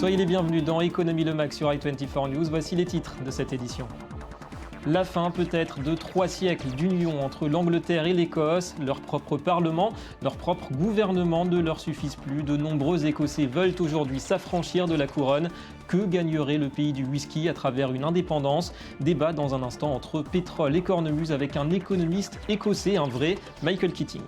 Soyez les bienvenus dans Économie le Mac sur i24 News. Voici les titres de cette édition. La fin peut-être de 3 siècles d'union entre l'Angleterre et l'Écosse. Leur propre parlement, leur propre gouvernement ne leur suffisent plus. De nombreux Écossais veulent aujourd'hui s'affranchir de la couronne. Que gagnerait le pays du whisky à travers une indépendance? Débat dans un instant entre pétrole et cornemuse avec un économiste écossais, un vrai Michael Keating.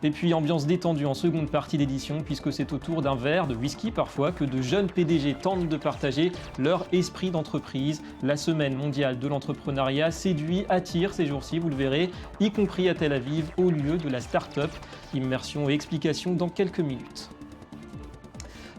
Et puis ambiance détendue en seconde partie d'édition puisque c'est autour d'un verre de whisky parfois que de jeunes PDG tentent de partager leur esprit d'entreprise. La semaine mondiale de l'entrepreneuriat séduit, attire ces jours-ci, vous le verrez, y compris à Tel Aviv au lieu de la start-up. Immersion et explication dans quelques minutes.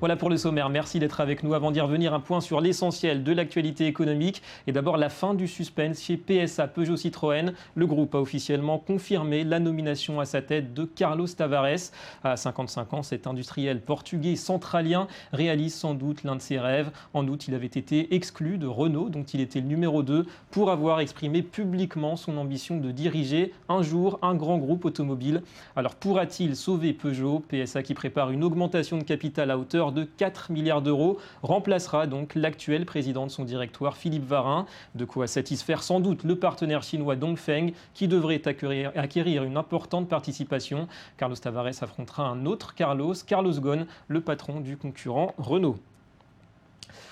Voilà pour le sommaire, merci d'être avec nous. Avant d'y revenir, un point sur l'essentiel de l'actualité économique. Et d'abord la fin du suspense chez PSA Peugeot Citroën. Le groupe a officiellement confirmé la nomination à sa tête de Carlos Tavares. À 55 ans, cet industriel portugais centralien réalise sans doute l'un de ses rêves. En août, il avait été exclu de Renault, dont il était le numéro 2, pour avoir exprimé publiquement son ambition de diriger un jour un grand groupe automobile. Alors pourra-t-il sauver Peugeot? PSA qui prépare une augmentation de capital à hauteur de 4 milliards d'euros, remplacera donc l'actuel président de son directoire, Philippe Varin. De quoi satisfaire sans doute le partenaire chinois Dongfeng, qui devrait acquérir une importante participation. Carlos Tavares affrontera un autre Carlos Ghosn, le patron du concurrent Renault.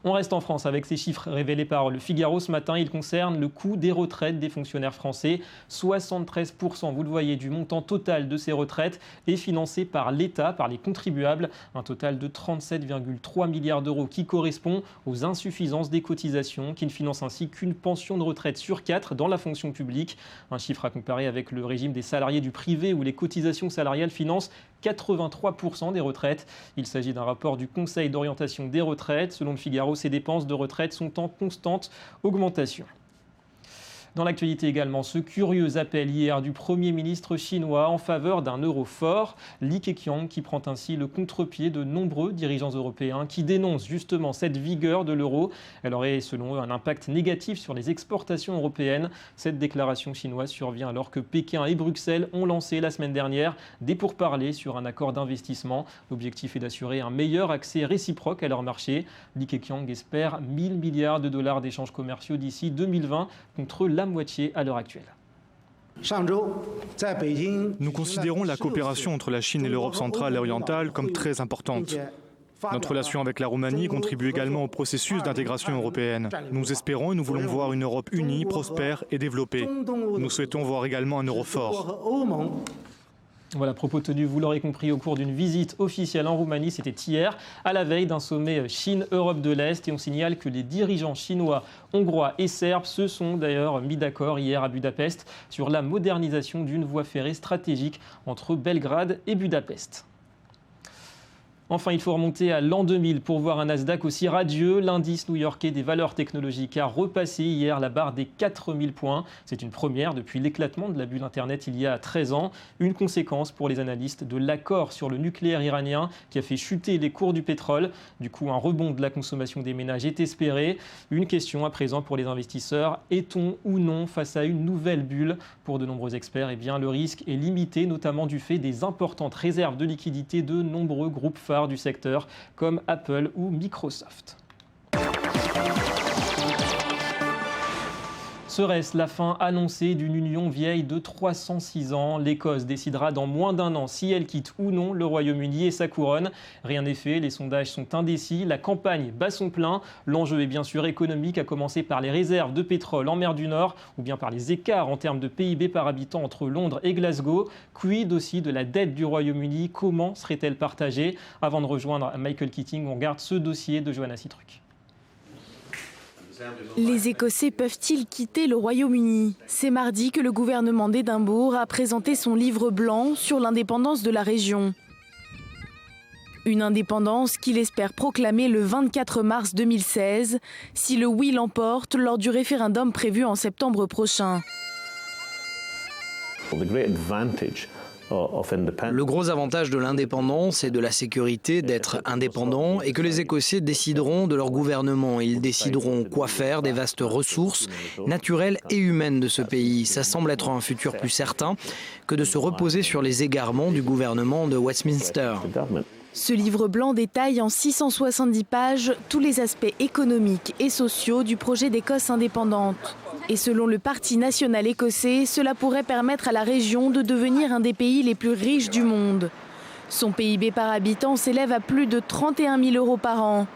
On reste en France avec ces chiffres révélés par Le Figaro ce matin. Ils concernent le coût des retraites des fonctionnaires français. 73%, vous le voyez, du montant total de ces retraites est financé par l'État, par les contribuables. Un total de 37,3 milliards d'euros qui correspond aux insuffisances des cotisations, qui ne financent ainsi qu'une pension de retraite sur 4 dans la fonction publique. Un chiffre à comparer avec le régime des salariés du privé où les cotisations salariales financent 83% des retraites. Il s'agit d'un rapport du Conseil d'orientation des retraites. Selon Le Figaro, ces dépenses de retraite sont en constante augmentation. Dans l'actualité également, ce curieux appel hier du Premier ministre chinois en faveur d'un euro fort. Li Keqiang qui prend ainsi le contre-pied de nombreux dirigeants européens qui dénoncent justement cette vigueur de l'euro. Elle aurait selon eux un impact négatif sur les exportations européennes. Cette déclaration chinoise survient alors que Pékin et Bruxelles ont lancé la semaine dernière des pourparlers sur un accord d'investissement. L'objectif est d'assurer un meilleur accès réciproque à leur marché. Li Keqiang espère 1 000 milliards de dollars d'échanges commerciaux d'ici 2020 contre la moitié à l'heure actuelle. Nous considérons la coopération entre la Chine et l'Europe centrale et orientale comme très importante. Notre relation avec la Roumanie contribue également au processus d'intégration européenne. Nous espérons et nous voulons voir une Europe unie, prospère et développée. Nous souhaitons voir également un euro fort. Voilà, propos tenus, vous l'aurez compris, au cours d'une visite officielle en Roumanie, c'était hier, à la veille d'un sommet Chine-Europe de l'Est. Et on signale que les dirigeants chinois, hongrois et serbes se sont d'ailleurs mis d'accord hier à Budapest sur la modernisation d'une voie ferrée stratégique entre Belgrade et Budapest. Enfin, il faut remonter à l'an 2000 pour voir un Nasdaq aussi radieux. L'indice new-yorkais des valeurs technologiques a repassé hier la barre des 4000 points. C'est une première depuis l'éclatement de la bulle Internet il y a 13 ans. Une conséquence pour les analystes de l'accord sur le nucléaire iranien qui a fait chuter les cours du pétrole. Du coup, un rebond de la consommation des ménages est espéré. Une question à présent pour les investisseurs. Est-on ou non face à une nouvelle bulle? Pour de nombreux experts, eh bien, le risque est limité, notamment du fait des importantes réserves de liquidités de nombreux groupes phares du secteur comme Apple ou Microsoft. Serait-ce la fin annoncée d'une union vieille de 306 ans? L'Écosse décidera dans moins d'un an si elle quitte ou non le Royaume-Uni et sa couronne. Rien n'est fait, les sondages sont indécis, la campagne bat son plein. L'enjeu est bien sûr économique, à commencer par les réserves de pétrole en mer du Nord ou bien par les écarts en termes de PIB par habitant entre Londres et Glasgow. Quid aussi de la dette du Royaume-Uni? Comment serait-elle partagée? Avant de rejoindre Michael Keating, on regarde ce dossier de Johanna Citruc. Les Écossais peuvent-ils quitter le Royaume-Uni? C'est mardi que le gouvernement d'Édimbourg a présenté son livre blanc sur l'indépendance de la région. Une indépendance qu'il espère proclamer le 24 mars 2016, si le oui l'emporte lors du référendum prévu en septembre prochain. Le gros avantage de l'indépendance et de la sécurité d'être indépendant est que les Écossais décideront de leur gouvernement. Ils décideront quoi faire des vastes ressources naturelles et humaines de ce pays. Ça semble être un futur plus certain que de se reposer sur les égarements du gouvernement de Westminster. Ce livre blanc détaille en 670 pages tous les aspects économiques et sociaux du projet d'Écosse indépendante. Et selon le Parti national écossais, cela pourrait permettre à la région de devenir un des pays les plus riches du monde. Son PIB par habitant s'élève à plus de 31 000 € par an,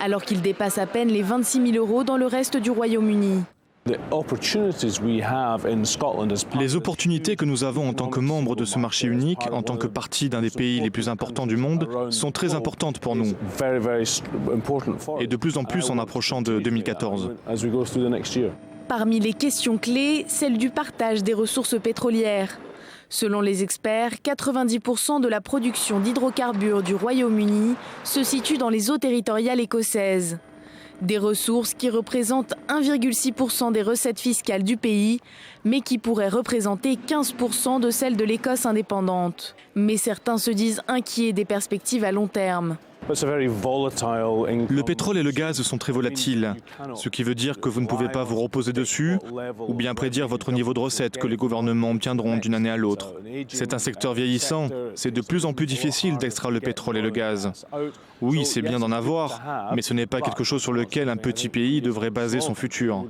alors qu'il dépasse à peine les 26 000 € dans le reste du Royaume-Uni. Les opportunités que nous avons en tant que membres de ce marché unique, en tant que partie d'un des pays les plus importants du monde, sont très importantes pour nous. Et de plus en plus en approchant de 2014. Parmi les questions clés, celle du partage des ressources pétrolières. Selon les experts, 90% de la production d'hydrocarbures du Royaume-Uni se situe dans les eaux territoriales écossaises. Des ressources qui représentent 1,6% des recettes fiscales du pays, mais qui pourraient représenter 15% de celles de l'Écosse indépendante. Mais certains se disent inquiets des perspectives à long terme. Le pétrole et le gaz sont très volatiles, ce qui veut dire que vous ne pouvez pas vous reposer dessus ou bien prédire votre niveau de recette que les gouvernements obtiendront d'une année à l'autre. C'est un secteur vieillissant, c'est de plus en plus difficile d'extraire le pétrole et le gaz. Oui, c'est bien d'en avoir, mais ce n'est pas quelque chose sur lequel un petit pays devrait baser son futur.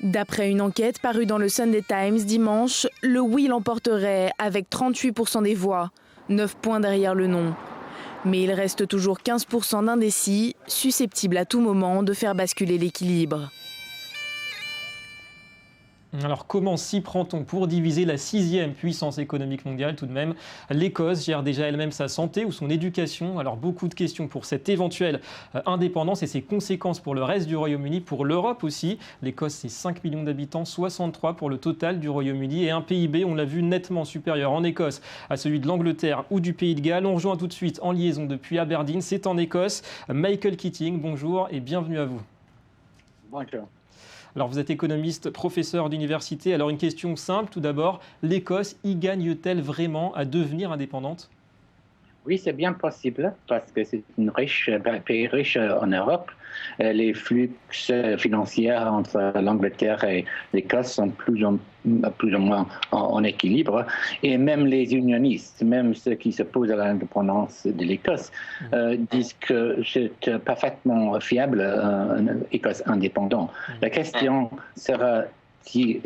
D'après une enquête parue dans le Sunday Times dimanche, le oui l'emporterait avec 38% des voix, 9 points derrière le non. Mais il reste toujours 15% d'indécis, susceptibles à tout moment de faire basculer l'équilibre. Alors comment s'y prend-on pour diviser la 6e puissance économique mondiale tout de même? L'Écosse gère déjà elle-même sa santé ou son éducation. Alors beaucoup de questions pour cette éventuelle indépendance et ses conséquences pour le reste du Royaume-Uni, pour l'Europe aussi. L'Écosse, c'est 5 millions d'habitants, 63 pour le total du Royaume-Uni et un PIB, on l'a vu, nettement supérieur en Écosse à celui de l'Angleterre ou du Pays de Galles. On rejoint tout de suite en liaison depuis Aberdeen, c'est en Écosse. Michael Keating, bonjour et bienvenue à vous. Bonjour. Alors vous êtes économiste, professeur d'université. Alors une question simple tout d'abord, l'Écosse y gagne-t-elle vraiment à devenir indépendante? Oui, c'est bien possible parce que c'est un pays riche en Europe. Les flux financiers entre l'Angleterre et l'Écosse sont plus ou moins en équilibre. Et même les unionistes, même ceux qui s'opposent à l'indépendance de l'Écosse, disent que c'est parfaitement fiable une Écosse indépendante. La question sera si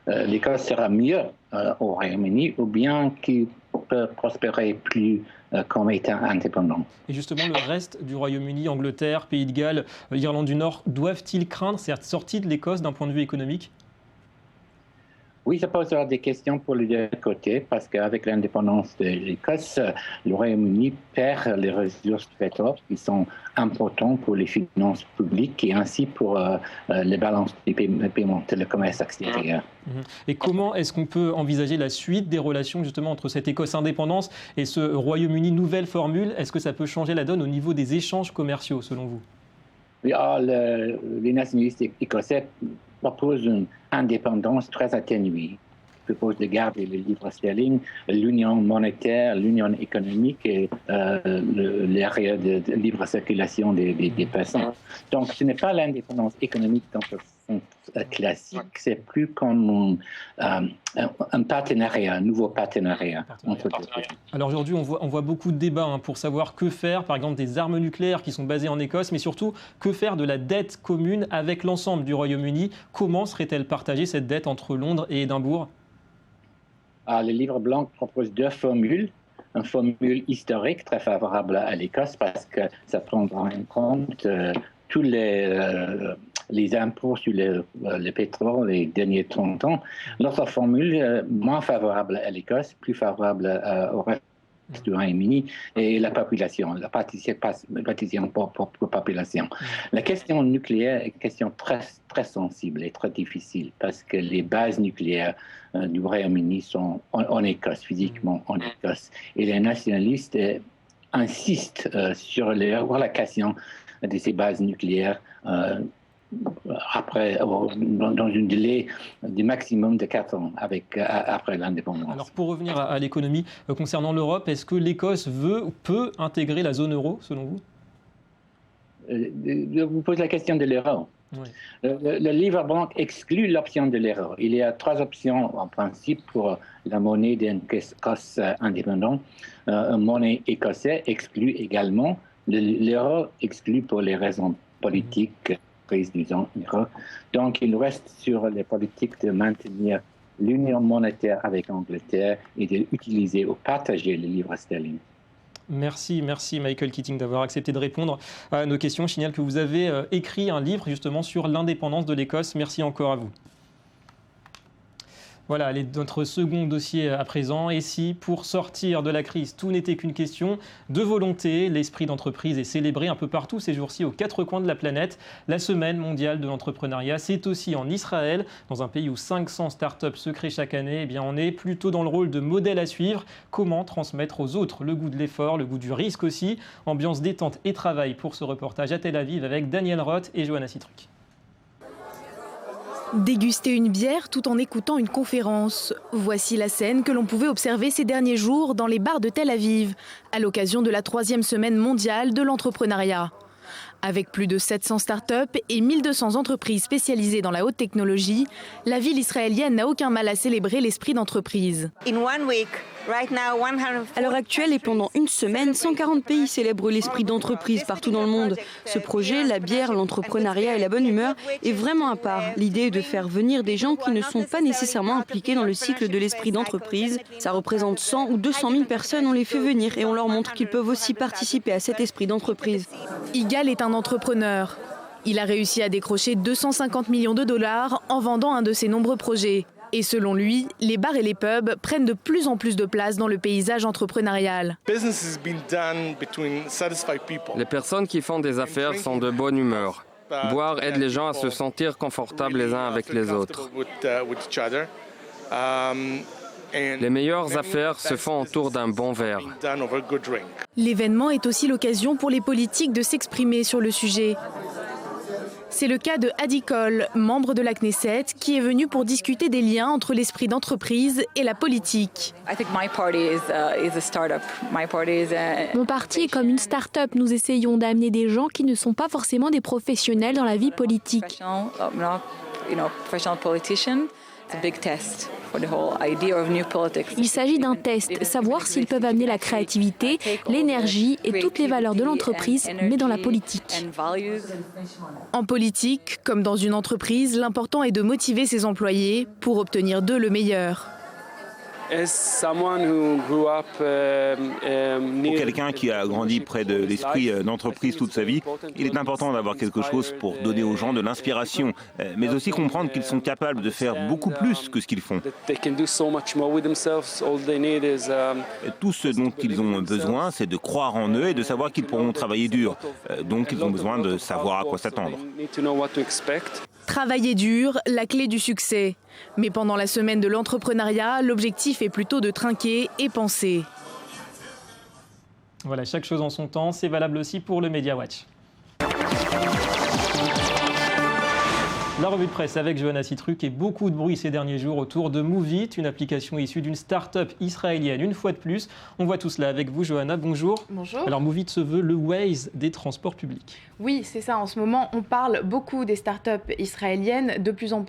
l'Écosse sera mieux au Royaume-Uni ou bien qu'il peut prospérer plus comme État indépendant. Et justement, le reste du Royaume-Uni, Angleterre, Pays de Galles, Irlande du Nord, doivent-ils craindre cette sortie de l'Écosse d'un point de vue économique? Oui, ça posera des questions pour les deux côtés, parce qu'avec l'indépendance de l'Écosse, le Royaume-Uni perd les ressources de pétrole qui sont importantes pour les finances publiques et ainsi pour les balances des paiements de le commerce extérieur. Et comment est-ce qu'on peut envisager la suite des relations justement entre cette Écosse indépendance et ce Royaume-Uni nouvelle formule? Est-ce que ça peut changer la donne au niveau des échanges commerciaux, selon vous? Oui, les nationalistes écossais proposent une indépendance très atténuée. Ils proposent de garder le livre sterling, l'union monétaire, l'union économique et l'area de libre circulation des personnes. Donc, ce n'est pas l'indépendance économique dans le sens classique, c'est plus comme un partenariat, un nouveau partenariat entre deux pays. Alors aujourd'hui, on voit beaucoup de débats pour savoir que faire, par exemple, des armes nucléaires qui sont basées en Écosse, mais surtout, que faire de la dette commune avec l'ensemble du Royaume-Uni? Comment serait-elle partagée, cette dette, entre Londres et Édimbourg? Le livre blanc propose deux formules. Une formule historique très favorable à l'Écosse parce que ça prendra en compte tous les impôts sur le pétrole les derniers 30 ans. L'autre formule, moins favorable à l'Écosse, plus favorable au reste du Royaume-Uni et la population, la participation pour population. La question nucléaire est une question très, très sensible et très difficile parce que les bases nucléaires du Royaume-Uni sont en Écosse, physiquement en Écosse. Et les nationalistes insistent sur la relocation de ces bases nucléaires après, dans un délai du maximum de 4 ans après l'indépendance. Alors pour revenir à l'économie, concernant l'Europe, est-ce que l'Écosse veut ou peut intégrer la zone euro, selon vous? Je vous pose la question de l'euro. Oui. Le livre blanc exclut l'option de l'euro. Il y a 3 options en principe pour la monnaie d'Écosse indépendante. Une monnaie écossaise exclut également. L'euro exclut pour les raisons politiques prises du euro. Donc il reste sur les politiques de maintenir l'union monétaire avec l'Angleterre et d'utiliser ou partager le livre sterling. Merci Michael Keating d'avoir accepté de répondre à nos questions. Je signale que vous avez écrit un livre justement sur l'indépendance de l'Écosse. Merci encore à vous. Voilà, notre second dossier à présent. Et si, pour sortir de la crise, tout n'était qu'une question de volonté, l'esprit d'entreprise est célébré un peu partout ces jours-ci aux 4 coins de la planète. La semaine mondiale de l'entrepreneuriat, c'est aussi en Israël, dans un pays où 500 startups se créent chaque année. Eh bien, on est plutôt dans le rôle de modèle à suivre. Comment transmettre aux autres le goût de l'effort, le goût du risque aussi. Ambiance détente et travail pour ce reportage à Tel Aviv avec Daniel Roth et Johanna Citruk. Déguster une bière tout en écoutant une conférence. Voici la scène que l'on pouvait observer ces derniers jours dans les bars de Tel Aviv, à l'occasion de la 3e semaine mondiale de l'entrepreneuriat. Avec plus de 700 startups et 1200 entreprises spécialisées dans la haute technologie, la ville israélienne n'a aucun mal à célébrer l'esprit d'entreprise. À l'heure actuelle et pendant une semaine, 140 pays célèbrent l'esprit d'entreprise partout dans le monde. Ce projet, la bière, l'entrepreneuriat et la bonne humeur, est vraiment à part. L'idée est de faire venir des gens qui ne sont pas nécessairement impliqués dans le cycle de l'esprit d'entreprise. Ça représente 100 ou 200 000 personnes, on les fait venir et on leur montre qu'ils peuvent aussi participer à cet esprit d'entreprise. Igal est un entrepreneur. Il a réussi à décrocher 250 millions de dollars en vendant un de ses nombreux projets. Et selon lui, les bars et les pubs prennent de plus en plus de place dans le paysage entrepreneurial. Les personnes qui font des affaires sont de bonne humeur. Boire aide les gens à se sentir confortables les uns avec les autres. Les meilleures affaires se font autour d'un bon verre. L'événement est aussi l'occasion pour les politiques de s'exprimer sur le sujet. C'est le cas de Adi Kol, membre de la Knesset, qui est venu pour discuter des liens entre l'esprit d'entreprise et la politique. Mon parti est comme une start-up. Nous essayons d'amener des gens qui ne sont pas forcément des professionnels dans la vie politique. Il s'agit d'un test, savoir s'ils peuvent amener la créativité, l'énergie et toutes les valeurs de l'entreprise, mais dans la politique. En politique, comme dans une entreprise, l'important est de motiver ses employés pour obtenir d'eux le meilleur. Pour quelqu'un qui a grandi près de l'esprit d'entreprise toute sa vie, il est important d'avoir quelque chose pour donner aux gens de l'inspiration, mais aussi comprendre qu'ils sont capables de faire beaucoup plus que ce qu'ils font. Tout ce dont ils ont besoin, c'est de croire en eux et de savoir qu'ils pourront travailler dur. Donc ils ont besoin de savoir à quoi s'attendre. Travailler dur, la clé du succès. Mais pendant la semaine de l'entrepreneuriat, l'objectif est plutôt de trinquer et penser. Voilà, chaque chose en son temps, c'est valable aussi pour le Media Watch. La revue de presse avec Johanna Citruk et beaucoup de bruit ces derniers jours autour de Moovit, une application issue d'une start-up israélienne une fois de plus. On voit tout cela avec vous, Johanna. Bonjour. Bonjour. Alors Moovit se veut le Waze des transports publics. Oui, c'est ça. En ce moment, on parle beaucoup des start-up israéliennes, de plus en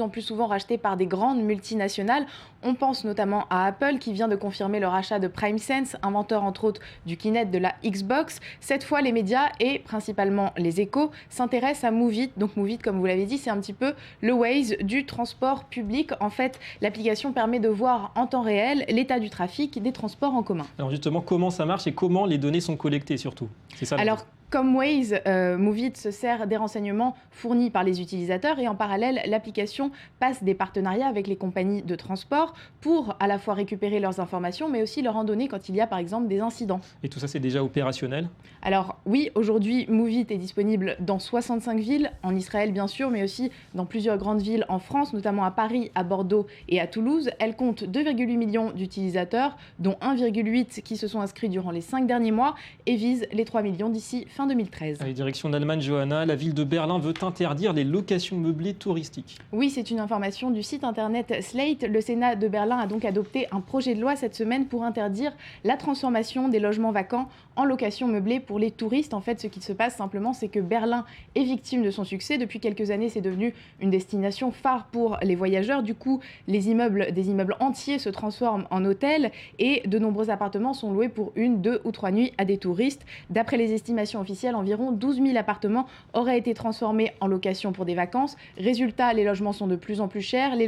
plus souvent rachetées par des grandes multinationales. On pense notamment à Apple qui vient de confirmer le rachat de PrimeSense, inventeur entre autres du Kinect, de la Xbox. Cette fois, les médias et principalement les Échos s'intéressent à Moovit. Donc Moovit, comme vous l'avez dit, c'est un petit peu le Waze du transport public. En fait, l'application permet de voir en temps réel l'état du trafic des transports en commun. Alors justement, comment ça marche et comment les données sont collectées surtout ? C'est ça. Alors, comme Waze, Moovit se sert des renseignements fournis par les utilisateurs et en parallèle, l'application passe des partenariats avec les compagnies de transport pour à la fois récupérer leurs informations mais aussi leur en donner quand il y a par exemple des incidents. Et tout ça, c'est déjà opérationnel ? Alors oui, aujourd'hui, Moovit est disponible dans 65 villes, en Israël bien sûr, mais aussi dans plusieurs grandes villes en France, notamment à Paris, à Bordeaux et à Toulouse. Elle compte 2,8 millions d'utilisateurs, dont 1,8 qui se sont inscrits durant les 5 derniers mois et vise les 3 millions d'ici fin fin 2013. Allez, direction d'Allemagne, Johanna, la ville de Berlin veut interdire les locations meublées touristiques. Oui, c'est une information du site internet Slate. Le Sénat de Berlin a donc adopté un projet de loi cette semaine pour interdire la transformation des logements vacants en location meublée pour les touristes. En fait, ce qui se passe simplement, c'est que Berlin est victime de son succès. Depuis quelques années, c'est devenu une destination phare pour les voyageurs. Du coup, des immeubles entiers se transforment en hôtels et de nombreux appartements sont loués pour 1, 2 ou 3 nuits à des touristes. D'après les estimations officielles, environ 12 000 appartements auraient été transformés en location pour des vacances. Résultat, les logements sont de plus en plus chers, les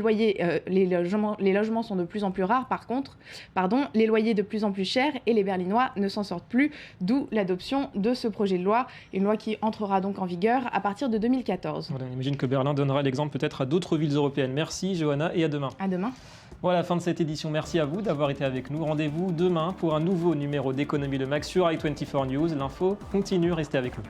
logements sont de plus en plus rares les loyers de plus en plus chers et les Berlinois ne s'en sortent plus, d'où l'adoption de ce projet de loi, une loi qui entrera donc en vigueur à partir de 2014. Voilà, on imagine que Berlin donnera l'exemple peut-être à d'autres villes européennes. Merci Johanna et à demain. À demain. Voilà la fin de cette édition. Merci à vous d'avoir été avec nous. Rendez-vous demain pour un nouveau numéro d'Économie Le Mac sur i24 News. L'info continue, restez avec nous.